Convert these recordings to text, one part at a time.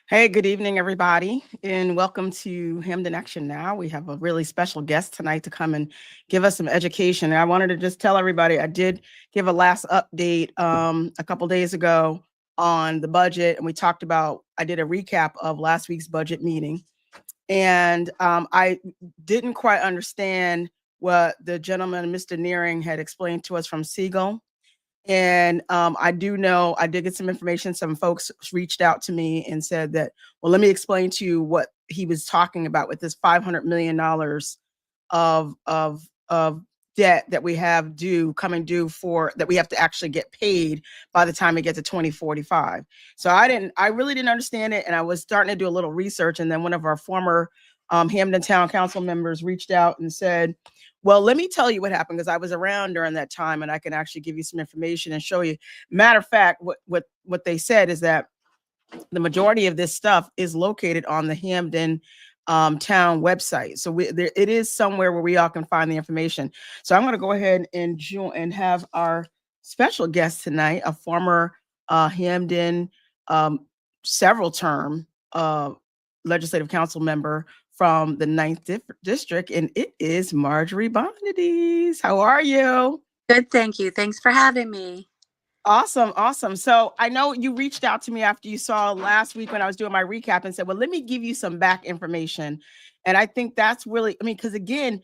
Hey, good evening, everybody, and welcome to Hamden Action Now. We have a really special guest tonight to come and give us some education. And I wanted to just tell everybody I did give a last update a couple days ago on the budget, and we talked about, I did a recap of last week's budget meeting. And I didn't quite understand what the gentleman, Mr. Nearing, had explained to us from Siegel. And I do know I did get some information. Some folks reached out to me and said that, well, let me explain to you what he was talking about with this $500 million of debt that we have coming due for that we have to actually get paid by the time we get to 2045. So I really didn't understand it, and I was starting to do a little research, and then one of our former Hamden Town Council members reached out and said, well, let me tell you what happened, because I was around during that time and I can actually give you some information and show you. Matter of fact, what they said is that the majority of this stuff is located on the Hamden town website. So it is somewhere where we all can find the information. So I'm going to go ahead and join and have our special guest tonight, a former Hamden several term legislative council member from the 9th district, and it is Marjorie Bonadies. How are you? Good, thank you. Thanks for having me. Awesome, awesome. So I know you reached out to me after you saw last week when I was doing my recap and said, well, let me give you some back information. And I think that's really, because again,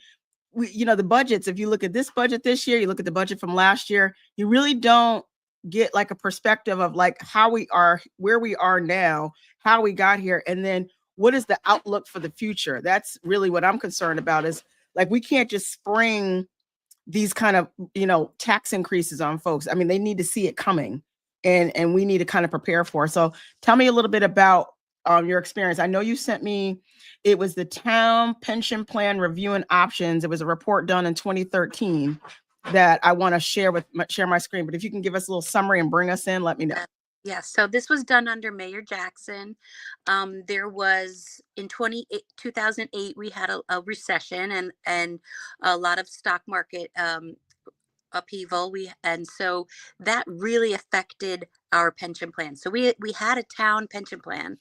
the budgets, if you look at this budget this year, you look at the budget from last year, you really don't get like a perspective of like how we are, where we are now, how we got here, and then what is the outlook for the future. That's really what I'm concerned about, is like we can't just spring these kind of tax increases on folks. I mean, they need to see it coming, and we need to kind of prepare for it. So tell me a little bit about your experience. I know you sent me, it was the Town Pension Plan Review and Options. It was a report done in 2013 that I want to share my screen. But if you can give us a little summary and bring us in, let me know. Yeah, so this was done under Mayor Jackson. There was, in 2008, we had a recession and a lot of stock market upheaval. And so that really affected our pension plan. So we had a town pension plan,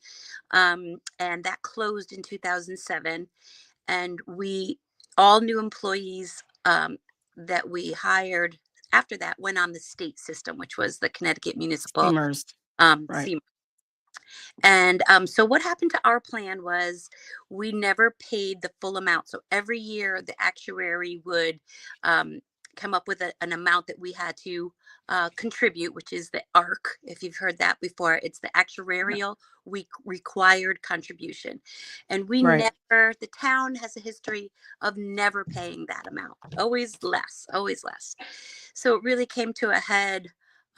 and that closed in 2007. And all new employees that we hired after that went on the state system, which was the Connecticut Municipal Steamers. Right. And so what happened to our plan was we never paid the full amount. So every year the actuary would come up with an amount that we had to contribute, which is the ARC. If you've heard that before, it's the actuarial required contribution. And the town has a history of never paying that amount, always less. So it really came to a head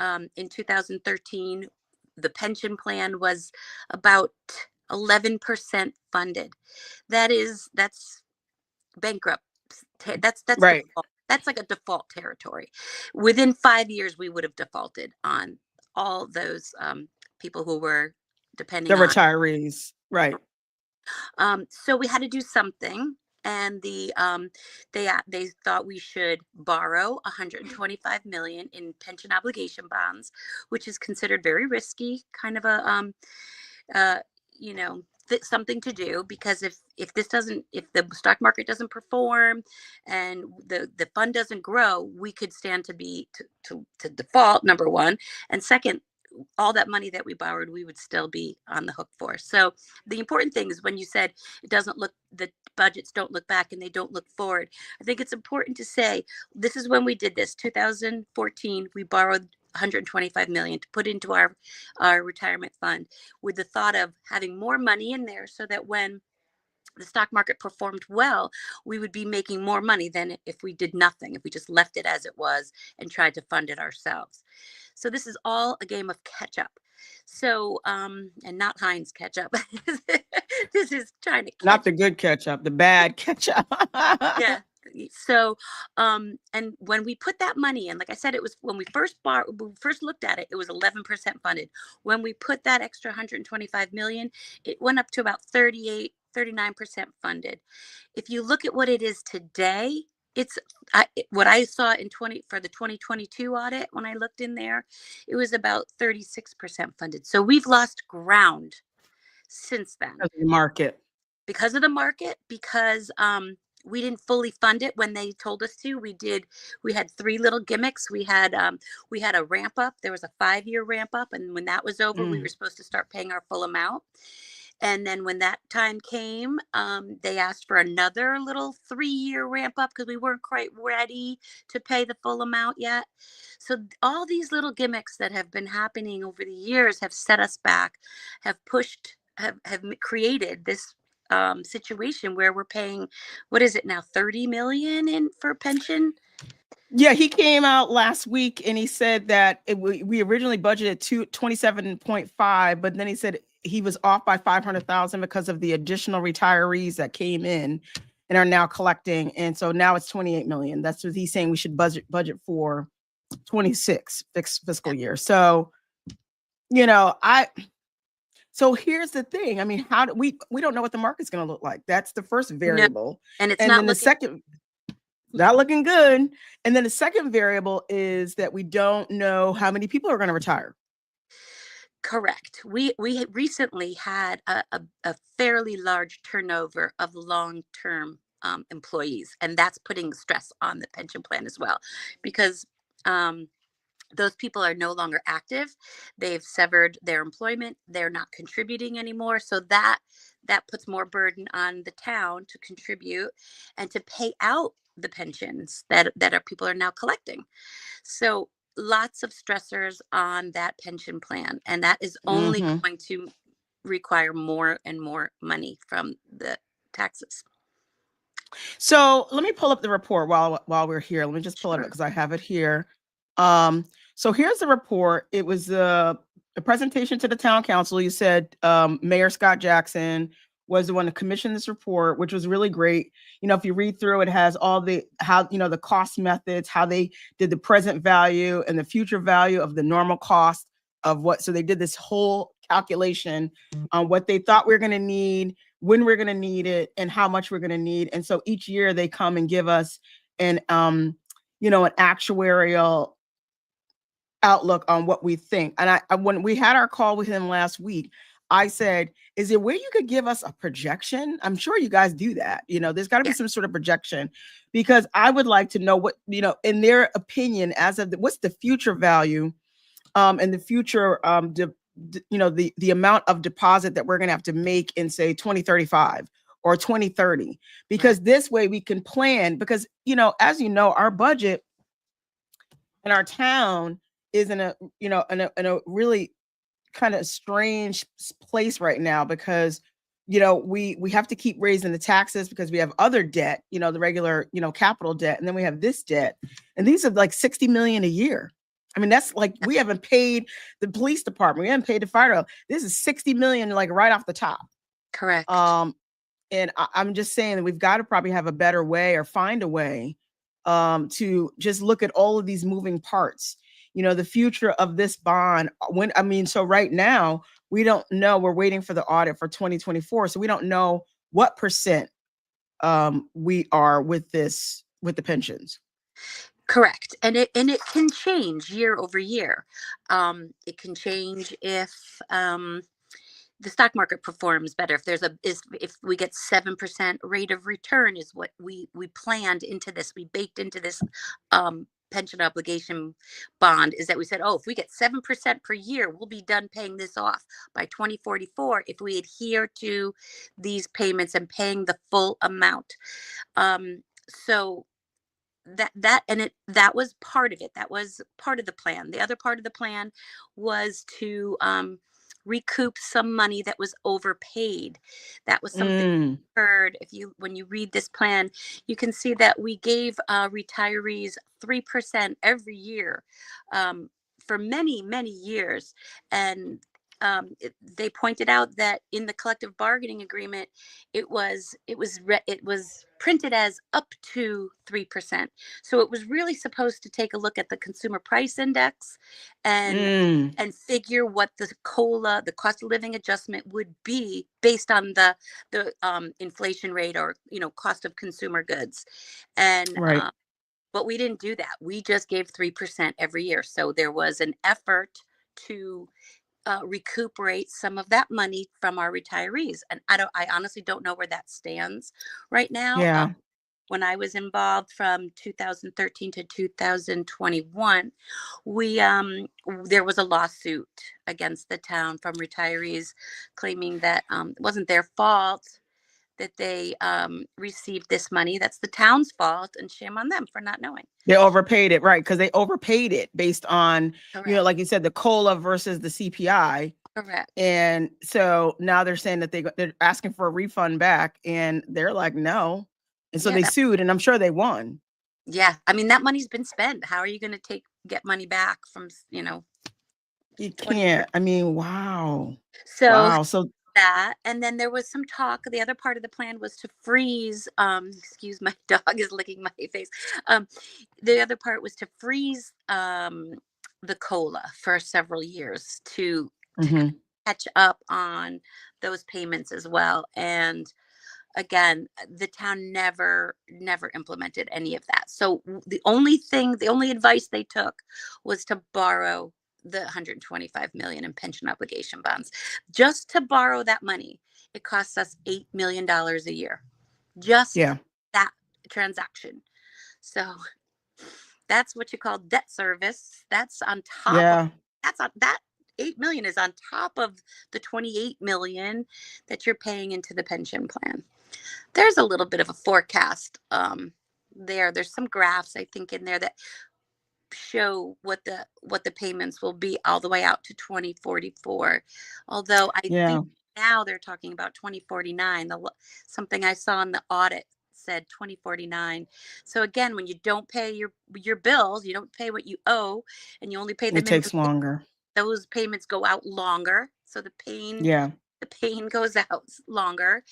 in 2013. The pension plan was about 11% funded. That's bankrupt. That's right. That's like a default territory. Within 5 years, we would have defaulted on all those people who were depending on the retirees. Right. So we had to do something, and they thought we should borrow 125 million in pension obligation bonds, which is considered very risky, kind of a something to do, because if the stock market doesn't perform and the fund doesn't grow, we could stand to default, number one, and second, all that money that we borrowed, we would still be on the hook for. So the important thing is, when you said the budgets don't look back and they don't look forward, I think it's important to say this is when we did this. 2014, we borrowed 125 million to put into our retirement fund, with the thought of having more money in there so that when the stock market performed well, we would be making more money than if we did nothing, if we just left it as it was and tried to fund it ourselves. So this is all a game of catch up. So, and not Heinz ketchup. This is trying to not the good ketchup, the bad ketchup. Yeah. So, and when we put that money in, like I said, it was when we first looked at it, it was 11% funded. When we put that extra 125 million, it went up to about 39% funded. If you look at what it is today, what I saw for the 2022 audit, when I looked in there, it was about 36% funded. So we've lost ground since then. Of the market. Because of the market, because we didn't fully fund it when they told us to. We had three little gimmicks. We had a ramp up. There was a 5-year ramp up, and when that was over, we were Mm. supposed to start paying our full amount. And then when that time came, they asked for another little 3-year ramp up because we weren't quite ready to pay the full amount yet. So all these little gimmicks that have been happening over the years have set us back, have created this situation where we're paying, what is it now, 30 million in for pension? Yeah, he came out last week and he said that we originally budgeted 27.5, but then he said he was off by 500,000 because of the additional retirees that came in and are now collecting. And so now it's 28 million. That's what he's saying we should budget for 26 fiscal year. So, you know, so here's the thing. I mean, how do we don't know what the market's going to look like. That's the first No, variable. and it's And not then the looking second, not looking good. And then the second variable is that we don't know how many people are going to retire. correct. We recently had a fairly large turnover of long-term employees, and that's putting stress on the pension plan as well, because those people are no longer active. They've severed their employment. They're not contributing anymore. So that puts more burden on the town to contribute and to pay out the pensions that our people are now collecting. So lots of stressors on that pension plan, and that is only Mhm. going to require more and more money from the taxes. So let me pull up the report while we're here. Let me just pull it up Sure. because I have it here. So here's the report. It was a presentation to the town council. You said Mayor Scott Jackson was the one to commission this report, which was really great. You know, if you read through, it has all the the cost methods, how they did the present value and the future value of the normal cost of what. So they did this whole calculation on what they thought we were going to need, when we're going to need it, and how much we're going to need. And so each year they come and give us an an actuarial outlook on what we think. And I when we had our call with him last week, I said, is there a way you could give us a projection? I'm sure you guys do that. You know, there's got to be Yeah. some sort of projection, because I would like to know what, in their opinion, as of what's the future value and the future the amount of deposit that we're going to have to make in, say, 2035 or 2030, Right. because this way we can plan. Because as you know, our budget in our town is in a in a really kind of strange place right now, because we have to keep raising the taxes because we have other debt, the regular capital debt, and then we have this debt, and these are like 60 million a year. I mean, that's like, we haven't paid the police department, we haven't paid the fire. This is 60 million, like right off the top. Correct. um and I'm just saying that we've got to probably have a better way, or find a way to just look at all of these moving parts. The future of this bond. So right now, we don't know. We're waiting for the audit for 2024. So we don't know what percent we are with the pensions. Correct. And it can change year over year. It can change if the stock market performs better. If we get 7% rate of return is what we planned into this, we baked into this pension obligation bond, is that we said, oh, if we get 7% per year, we'll be done paying this off by 2044 if we adhere to these payments and paying the full amount. So that was part of it. That was part of the plan. The other part of the plan was to recoup some money that was overpaid. That was something Mm, heard. If you When you read this plan, you can see that we gave retirees 3% every year for many years. And they pointed out that in the collective bargaining agreement, it was printed as up to 3%. So it was really supposed to take a look at the consumer price index and mm, figure what the COLA, the cost of living adjustment, would be based on the inflation rate, or cost of consumer goods. And right. but we didn't do that. We just gave 3% every year. So there was an effort to recuperate some of that money from our retirees. And I honestly don't know where that stands right now. Yeah. When I was involved from 2013 to 2021, we there was a lawsuit against the town from retirees claiming that it wasn't their fault that they received this money. That's the town's fault, and shame on them for not knowing. They overpaid it, right? Because they overpaid it based on, Correct. like you said, the COLA versus the CPI. Correct. And so now they're saying that they're asking for a refund back, and they're like, no. And so Yeah. they sued, and I'm sure they won. Yeah. I mean, that money's been spent. How are you going to get money back from, You 20? can't. I mean, wow. So Wow. So that, and then there was some talk. The other part of the plan was to freeze. Excuse, my dog is licking my face. The other part was to freeze the cola for several years to mhm. catch up on those payments as well. And again, the town never implemented any of that. So the only advice they took was to borrow the 125 million in pension obligation bonds. Just to borrow that money, it costs us $8 million a year, just Yeah. that transaction. So that's what you call debt service. That's on top of Yeah. that 8 million is on top of the 28 million that you're paying into the pension plan. There's a little bit of a forecast there's some graphs I think in there that show what the payments will be all the way out to 2044, although I think Yeah. now they're talking about 2049. Something I saw in the audit said 2049. So again, when you don't pay your bills, you don't pay what you owe, and you only pay It them in takes longer. those payments go out longer, so Yeah. the pain goes out longer.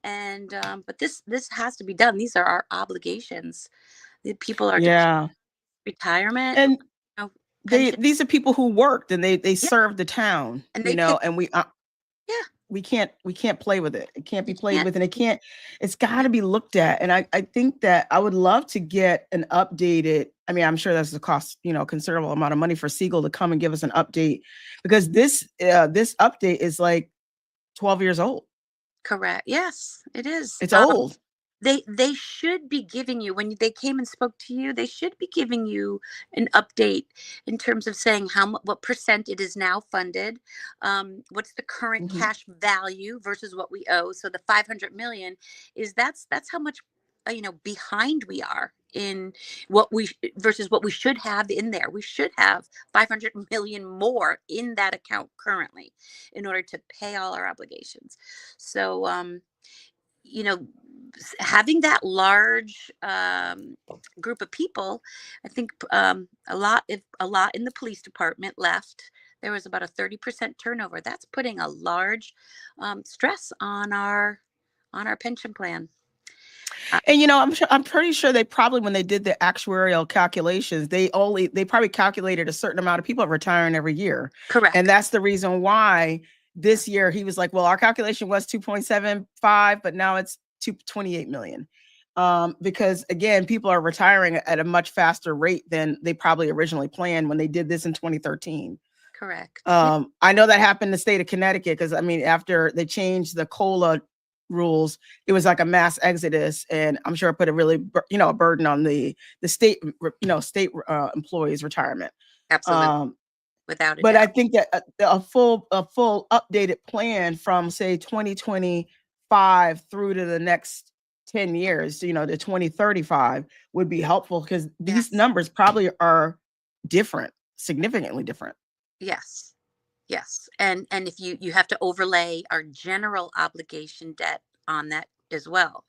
And but this has to be done. These are our obligations. The people are dependent Yeah. retirement, And pension. these are people who worked, and they Yeah, served the town, and they pay. and Yeah, we can't play with it. It can't you be played can't. with, and it's got Yeah, to be looked at. And I think that I would love to get an updated. I mean, I'm sure that's the cost, considerable amount of money for Siegel to come and give us an update, because this update is like 12 years old. correct. Yes, it is. It's old. They should be giving you, when they came and spoke to you, they should be giving you an update in terms of saying what percent it is now funded, what's the current Mhm. cash value versus what we owe. So the 500 million that's how much behind we are in what we versus what we should have in there. We should have 500 million more in that account currently in order to pay all our obligations. So you know having that large group of people, I think a lot in the police department left. There was about a 30% turnover. That's putting a large stress on our pension plan. And I'm pretty sure they probably, when they did the actuarial calculations, they probably calculated a certain amount of people retiring every year. And Correct. that's the reason why Yeah. this year he was like, well, our calculation was 2.75, but now it's 228 million. Because again, people are retiring at a much faster rate than they probably originally planned when they did this in 2013. Correct. Yeah. I know that happened in the state of Connecticut, because I mean, after they changed the COLA rules, it was like a mass exodus, and I'm sure it put a really a burden on the state state employees' retirement. Absolutely. Um, Without a but I doubt. think that a full updated plan from say 2025 through to the next 10 years, to 2035 would be helpful, because these Yes. numbers probably are different, significantly different. Yes. Yes. And if you have to overlay our general obligation debt on that as well.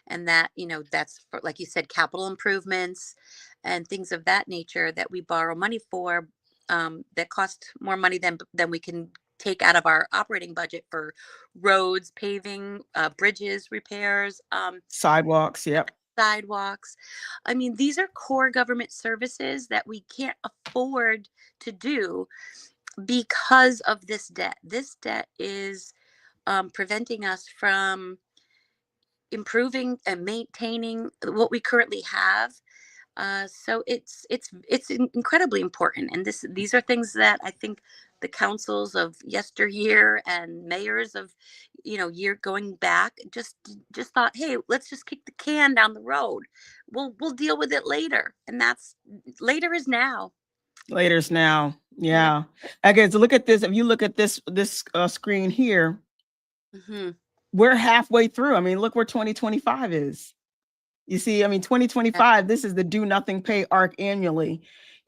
And that, that's for, like you said, capital improvements and things of that nature that we borrow money for, that cost more money than we can take out of our operating budget for roads, paving, bridges, repairs, Sidewalks, yep. sidewalks. I mean, these are core government services that we can't afford to do because of this debt. This debt is preventing us from improving and maintaining what we currently have. So it's incredibly important, and these are things that I think the councils of yesteryear and mayors of, year going back, just thought, hey, let's just kick the can down the road. We'll deal with it later, and that's later is now. Later's now. Yeah. Yeah. Okay, so look at this. If you look at this screen here, Hmm. we're halfway through. I mean, look where 2025 is. You see, I mean, 2025, this is the do nothing pay arc annually.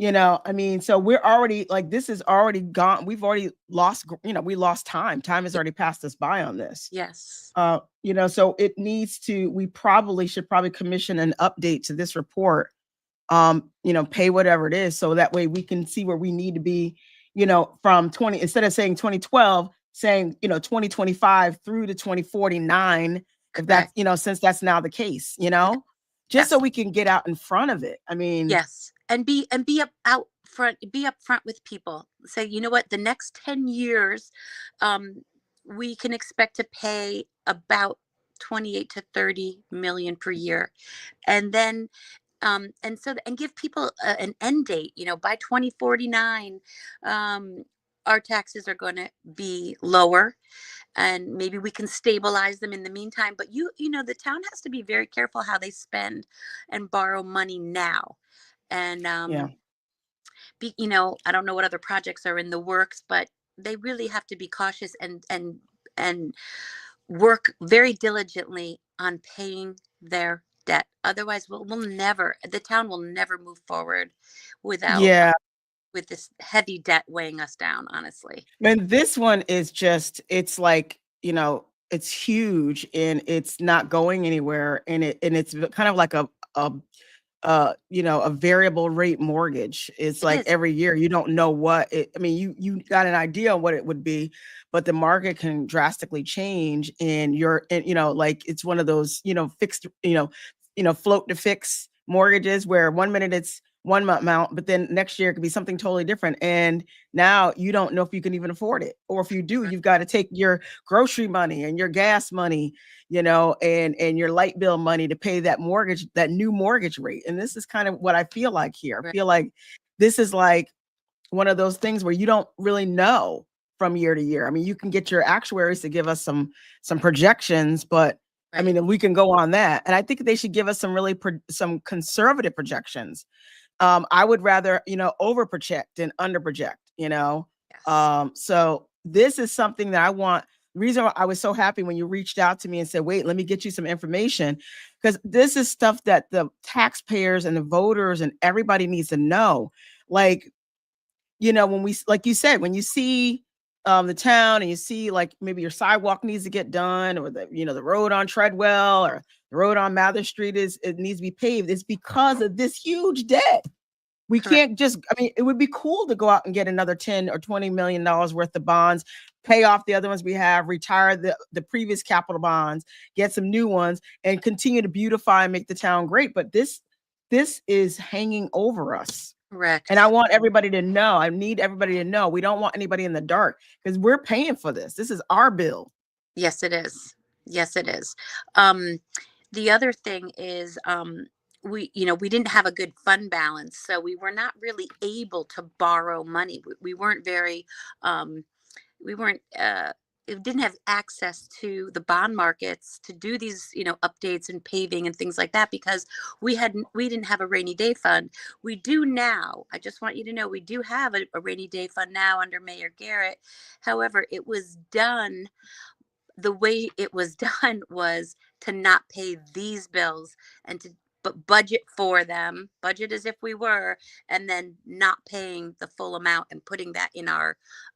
I mean, so we're already like, this is already gone. We've already lost, we lost time. Time has already passed us by on this. Yes. So it needs to, we should probably commission an update to this report, pay whatever it is. So that way we can see where we need to be, from instead of saying 2012, saying, 2025 through to 2049, if that's, Correct. since that's now the case, just so Yes. we can get out in front of it. I mean, Yes. And be out front, be upfront with people. Say, you know what, the next 10 years, um, we can expect to pay about 28 to 30 million per year. And then and give people an end date, by 2049, um, our taxes are going to be lower, and maybe we can stabilize them in the meantime. But the town has to be very careful how they spend and borrow money now. And yeah. I don't know what other projects are in the works, but they really have to be cautious and work very diligently on paying their debt. Otherwise, the town will never move forward without Yeah. with this heavy debt weighing us down, honestly. And this one is just, it's like, it's huge and it's not going anywhere. And it's kind of like a variable rate mortgage. It's It like is. every year you don't know I mean, you got an idea on what it would be, but the market can drastically change and like it's one of those, fixed, float to fix mortgages where one minute it's one amount, but then next year it could be something totally different. And now you don't know if you can even afford it. Or if you do, Right. you've got to take your grocery money and your gas money, and your light bill money to pay that mortgage, that new mortgage rate. And this is kind of what I feel like here. I Right. feel like this is like one of those things where you don't really know from year to year. I mean, you can get your actuaries to give us some projections, but I Right. mean, we can go on that. And I think they should give us some really some conservative projections. I would rather, over project than under project, Yes. So this is something that I want. The reason why I was so happy when you reached out to me and said, wait, let me get you some information, because this is stuff that the taxpayers and the voters and everybody needs to know. Like, when like you said, when you see the town and you see like maybe your sidewalk needs to get done, or the road on Treadwell or the road on Mather Street it needs to be paved, it's because of this huge debt. We Correct. can't just, I mean, it would be cool to go out and get another 10 or $20 million worth of bonds, pay off the other ones we have, retire the previous capital bonds, get some new ones, and continue to beautify and make the town great. But this is hanging over us. And I Correct. want everybody to know, I need everybody to know, we don't want anybody in the dark because we're paying for this. This is our bill. Yes, it is. Yes, it is. Um, the other thing is, we didn't have a good fund balance, so we were not really able to borrow money. We weren't very, we weren't, we didn't have access to the bond markets to do these, updates and paving and things like that, because we didn't have a rainy day fund. We do now. I just want you to know we do have a rainy day fund now under Mayor Garrett. However, it was done the way it was done was to not pay these bills and to but budget for them, budget as if we were, and then not paying the full amount and putting that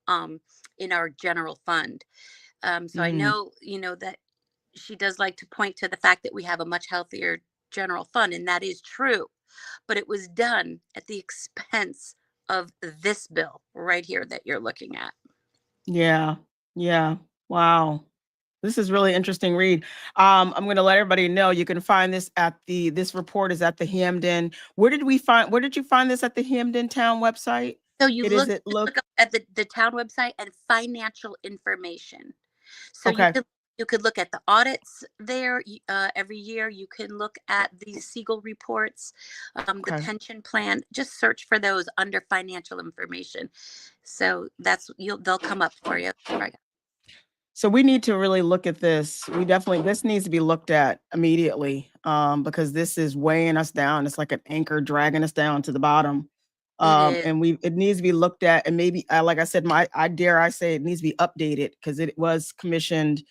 um in our general fund. So I Mm, know, that she does like to point to the fact that we have a much healthier general fund, and that is true, but it was done at the expense of this bill right here that you're looking at. yeah. Yeah. Wow. This is really interesting read. I'm going to let everybody know you can find this this report is at the Hamden. Where did you find this at the Hamden town website? So you It is look it just look look up at the town website and financial information. So you okay. can You could look at the audits there every year. You can look at the Siegel reports, the Okay. pension plan. Just search for those under financial information. So they'll come up for you. So we need to really look at this. This needs to be looked at immediately, because this is weighing us down. It's like an anchor dragging us down to the bottom. It is And it needs to be looked at, and maybe, like I said, I say it needs to be updated because it was commissioned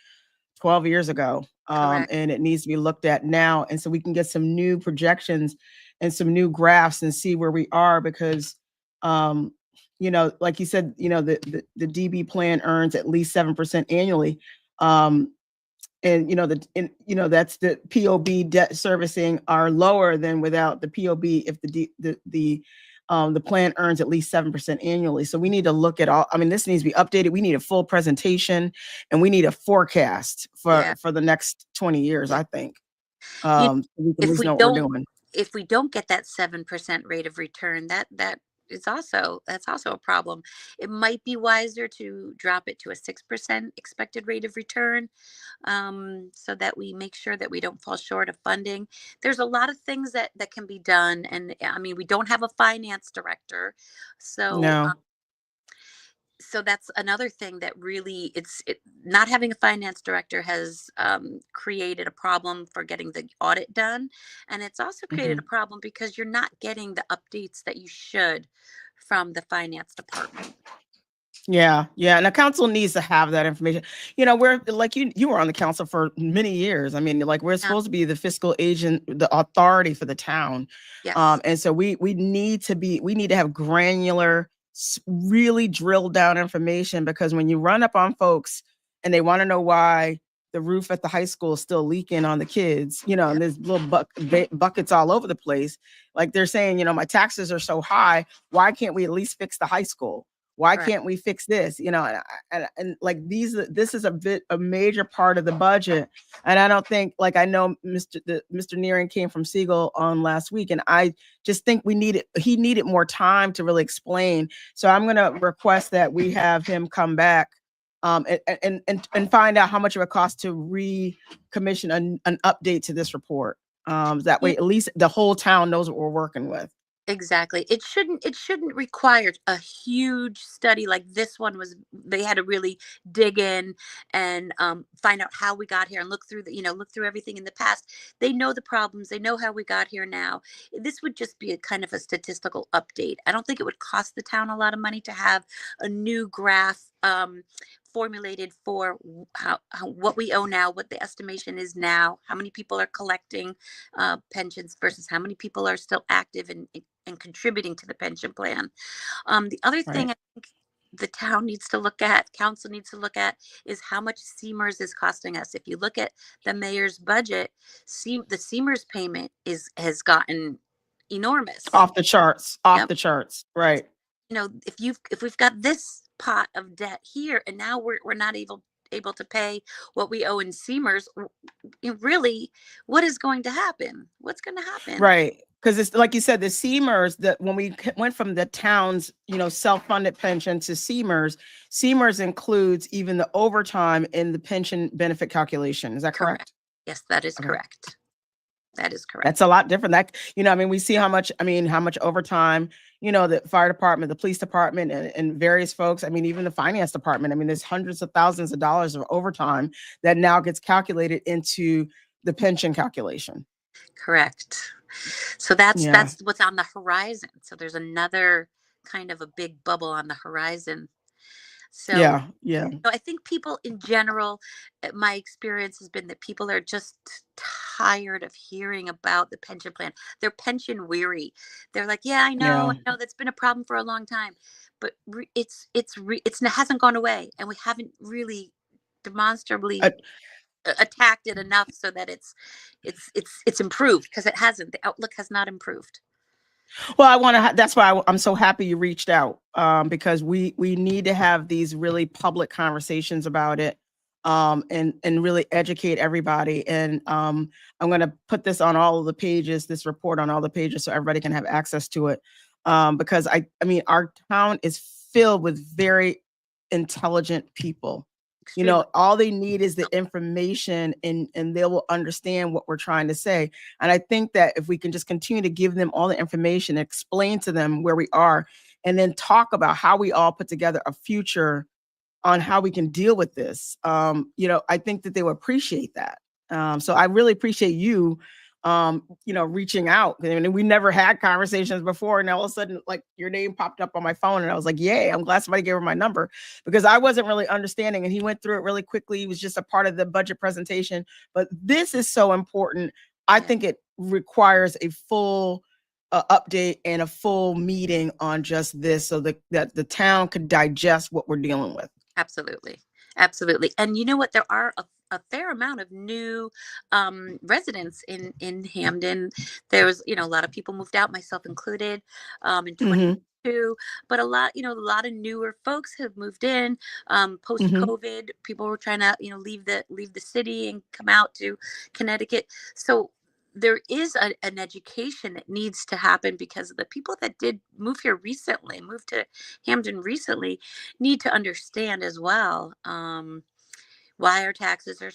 12 years ago. correct. And it needs to be looked at now. And so we can get some new projections and some new graphs and see where we are because, um, like you said, the DB plan earns at least 7% annually. And that's the POB debt servicing are lower than without the POB if the plan earns at least 7% annually. So we need to look at all. I mean, this needs to be updated. We need a full presentation, and we need a forecast Yeah. for the next 20 years. I think, You, so we can at if least we know what we're don't doing. if we don't get that 7% rate of return, that's also a problem. It might be wiser to drop it to a 6% expected rate of return, so that we make sure that we don't fall short of funding. There's a lot of things that can be done, and I mean, we don't have a finance director, so No. so that's another thing that really not having a finance director has created a problem for getting the audit done, and it's also created a Mhm. problem because you're not getting the updates that you should from the finance department. Yeah, yeah, and the council needs to have that information. We're like you were on the council for many years. I mean, like we're Yeah, supposed to be the fiscal agent, the authority for the town. yes, And so we need to have granular, really drilled down information because when you run up on folks and they want to know why the roof at the high school is still leaking on the kids, and yep, there's little buckets all over the place. Like they're saying, my taxes are so high. Why can't we at least fix the high school? Why correct. can't we fix this? And like this is a major part of the budget. And I don't think, like, I know Mr. Nearing came from Siegel on last week, and I just think he needed more time to really explain. So I'm going to request that we have him come back, and find out how much it would cost to recommission an update to this report. That Yeah, way, at least the whole town knows what we're working with. exactly. It shouldn't require a huge study like this one was. They had to really dig in and find out how we got here and look through everything in the past. They know the problems. They know how we got here now. This would just be a kind of a statistical update. I don't think it would cost the town a lot of money to have a new graph formulated for what we owe now, what the estimation is now, how many people are collecting pensions versus how many people are still active and contributing to the pension plan. The other thing Right. I think the town needs to look at, council needs to look at, is how much Seamers is costing us. If you look at the mayor's budget, the Seamers payment has gotten enormous. Off the charts. Off Yep. the charts. Right. If we've got this pot of debt here, and now we're not able to pay what we owe in Seamers, really, what is going to happen? What's going to happen? Right. Because it's like you said, the Seamers, that when we went from the town's, self-funded pension to Seamers includes even the overtime in the pension benefit calculation. Is that Correct. correct? Yes, that is Okay. correct. That is correct. That's a lot different. We see how much overtime, the fire department, the police department, and various folks. Even the finance department. There's hundreds of thousands of dollars of overtime that now gets calculated into the pension calculation. Correct. So that's Yeah. that's what's on the horizon. So there's another kind of a big bubble on the horizon. So Yeah. Yeah. So I think people in general, my experience has been that people are just tired of hearing about the pension plan. They're pension weary. They're like, yeah, Yeah. I know that's been a problem for a long time, but it hasn't gone away, and we haven't really demonstrably Uh, attacked it enough so that it's improved, because it hasn't. The outlook has not improved. Well, that's why I'm so happy you reached out, because we need to have these really public conversations about it, and really educate everybody. And I'm going to put this on all of the pages, this report on all the pages, so everybody can have access to it. Because our town is filled with very intelligent people. Extremely. All they need is the information, and they will understand what we're trying to say. And I think that if we can just continue to give them all the information, explain to them where we are, and then talk about how we all put together a future on how we can deal with this. I think that they will appreciate that. So I really appreciate you, reaching out. I mean, we never had conversations before, and all of a sudden, like, your name popped up on my phone, and I was like, "Yay!" I'm glad somebody gave her my number, because I wasn't really understanding. And he went through it really quickly. It was just a part of the budget presentation, but this is so important. I Yeah, think it requires a full update and a full meeting on just this, so that the town could digest what we're dealing with. absolutely. Absolutely. And you know what? There are a fair amount of new residents in Hamden. There was, a lot of people moved out, myself included, in Hmm. 22. But a lot of newer folks have moved in. Post Hmm. COVID, people were trying to, leave the city and come out to Connecticut. So there is an education that needs to happen, because the people that did move here recently, moved to Hamden recently, need to understand as well, why our taxes are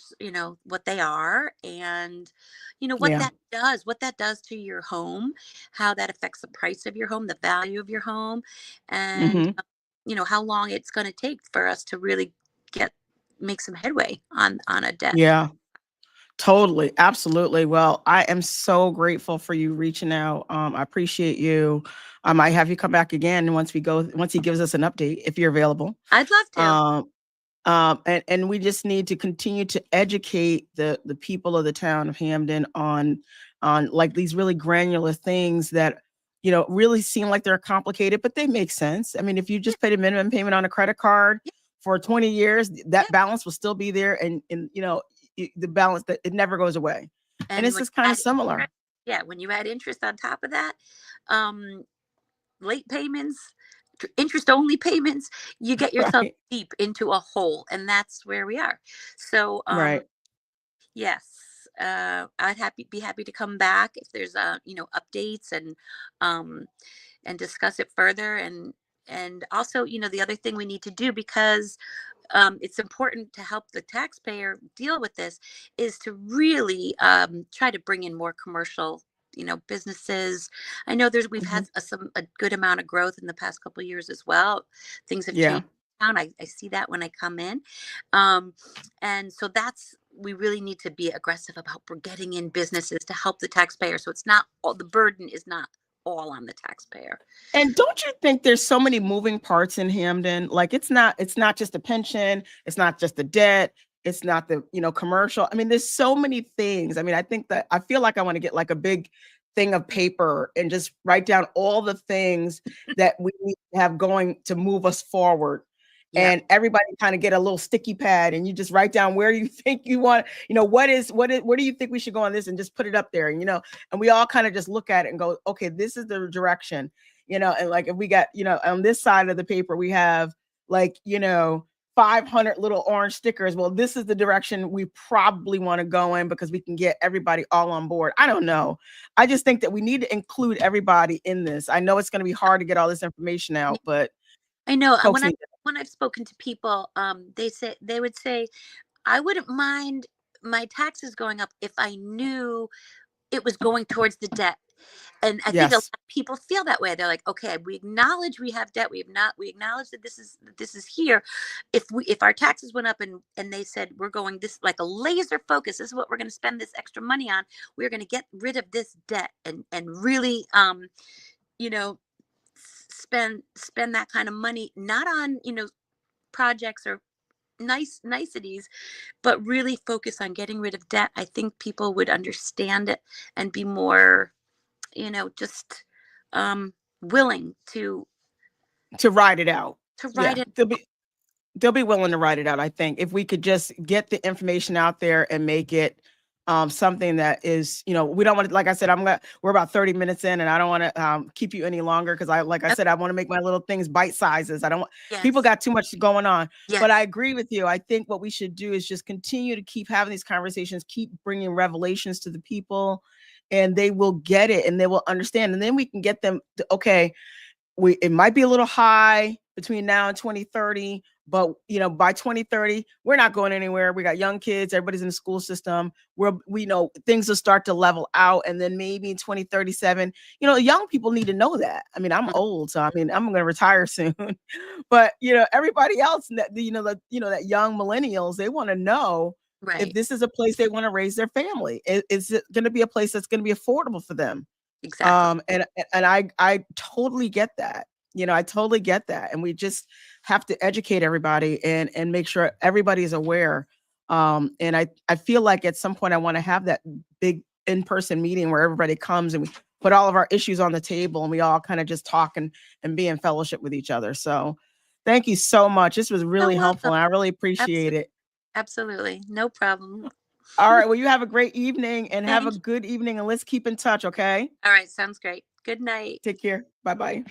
what they are, and Yeah. what that does to your home, how that affects the price of your home, the value of your home, and Hmm. how long it's going to take for us to really get make some headway on a debt. Yeah. Totally. Absolutely. Well, I am so grateful for you reaching out. I appreciate you. I might have you come back again once he gives us an update, if you're available. I'd love to. Um, and we just need to continue to educate the people of the town of Hamden on like these really granular things that really seem like they're complicated, but they make sense. I mean, if you Yeah, just paid a minimum payment on a credit card yeah, for 20 years, yeah. that balance will still be there, and the balance, that it never goes away. And And it's when just kind you of add similar. interest, yeah, when you add interest on top of that, um, late payments, interest only payments, you get yourself Right. deep into a hole, and that's where we are. So, Right. yes, be happy to come back if there's updates, um, and discuss it further, and also, the other thing we need to do, because it's important to help the taxpayer deal with this, is to really try to bring in more commercial businesses. I know we've Hmm. had a good amount of growth in the past couple of years as well. Things have Yeah. changed in town. I see that when I come in, um, and so that's we really need to be aggressive about getting in businesses to help the taxpayer, so it's not all the burden is not all on the taxpayer. And don't you think there's so many moving parts in Hamden? Like, it's not just the pension, it's not just the debt, it's not the, commercial. I mean, there's so many things. I mean, I feel like I want to get like a big thing of paper and just write down all the things that we need to have going to move us forward. Yep. And everybody kind of get a little sticky pad, and you just write down where you think you want, where do you think we should go on this, and just put it up there. And we all kind of just look at it and go, okay, this is the direction. And like, if we got, on this side of the paper, we have like, 500 little orange stickers. Well, this is the direction we probably want to go in, because we can get everybody all on board. I don't know. I just think that we need to include everybody in this. I know it's going to be hard to get all this information out, but I know. And folks need to. when I've spoken to people, they would say, I wouldn't mind my taxes going up if I knew it was going towards the debt. And I think a lot Yes. of people feel that way. They're like, okay, we acknowledge we have debt. We acknowledge that this is here. If our taxes went up, and they said we're going this like a laser focus, this is what we're going to spend this extra money on. We're going to get rid of this debt, and really you know spend that kind of money, not on projects or niceties, but really focus on getting rid of debt. I think people would understand it and be more, just um willing To ride it out. to write Yeah. it. They'll be willing to write it out. I think if we could just get the information out there and make it something that is, we don't want to, like I said, we're about 30 minutes in, and I don't want to keep you any longer, because like I Oh, said, I want to make my little things bite sizes. I don't want people yes, got too much going on. But I yes, agree with you. I think what we should do is just continue to keep having these conversations, keep bringing revelations to the people, and they will get it, and they will understand. And then we can get them to, okay, it might be a little high between now and 2030, But, by 2030, we're not going anywhere. We got young kids, everybody's in the school system. We know things will start to level out. And then maybe in 2037, young people need to know that. I mean, I'm Mhm. old, so I mean, I'm going to retire soon. But, everybody else, that young millennials, they want to know if Right. this is a place they want to raise their family. Is it going to be a place that's going to be affordable for them? Exactly. And I totally get that. I totally get that. And we just have to educate everybody and make sure everybody is aware. And I feel like at some point I want to have that big in-person meeting where everybody comes and we put all of our issues on the table and we all kind of just talk and be in fellowship with each other. So thank you so much. This was You're really helpful welcome. and I really appreciate Absolutely. it. Absolutely. No problem. All right. Well, you have a great evening and have a Thank you. good evening and let's keep in touch. Okay. All right. Sounds great. Good night. Take care. Bye-bye.